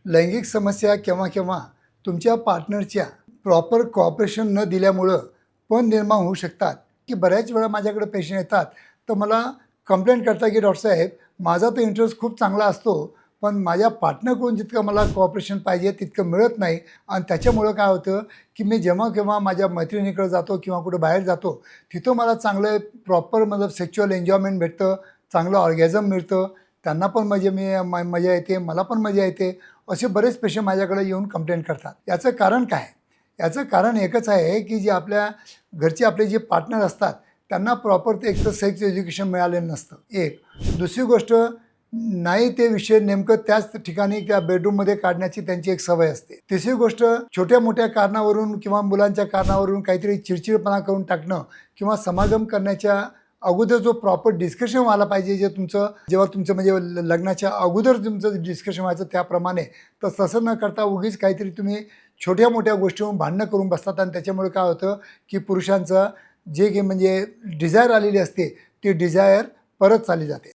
लैंगिक समस्या केव्हा केव्हा तुमच्या पार्टनरच्या प्रॉपर कॉपरेशन न दिल्यामुळं पण निर्माण होऊ शकतात की बऱ्याच वेळा माझ्याकडे पेशंट येतात तर मला कंप्लेंट करता की डॉक्टर साहेब माझा तर इंटरेस्ट खूप चांगला असतो पण माझ्या पार्टनरकडून जितकं मला कॉपरेशन पाहिजे तितकं मिळत नाही आणि त्याच्यामुळं काय होतं की मी जेव्हा केव्हा माझ्या मैत्रिणीकडे जातो किंवा कुठे बाहेर जातो तिथं मला चांगलं प्रॉपर मतलब सेक्च्युअल एन्जॉयमेंट भेटतं, चांगलं ऑर्गॅझम मिळतं, त्यांना पण मजा येते, मला पण मजा येते. असे बरेच पेशंट माझ्याकडे येऊन कंप्लेंट करतात. याचं कारण काय? याचं कारण एकच आहे की जे आपल्या घरचे आपले जे पार्टनर असतात त्यांना प्रॉपर ते एक तर सेक्स एज्युकेशन मिळालेलं नसतं एक. दुसरी गोष्ट नाही ते विषय नेमकं त्याच ठिकाणी त्या बेडरूममध्ये काढण्याची त्यांची एक सवय असते. तिसरी गोष्ट छोट्या मोठ्या कारणावरून किंवा मुलांच्या कारणावरून काहीतरी चिडचिडपणा करून टाकणं किंवा समागम करण्याच्या अगोदर जो प्रॉपर डिस्कशन व्हायला पाहिजे जे तुमचं जेव्हा तुमचं म्हणजे लग्नाच्या अगोदर तुमचं डिस्कशन व्हायचं त्याप्रमाणे तर तसं न करता उगीच काहीतरी तुम्ही छोट्या मोठ्या गोष्टीवरून भांडणं करून बसतात आणि त्याच्यामुळे काय होतं की पुरुषांचं जे की म्हणजे डिझायर आलेली असते ती डिझायर परत चालली जाते.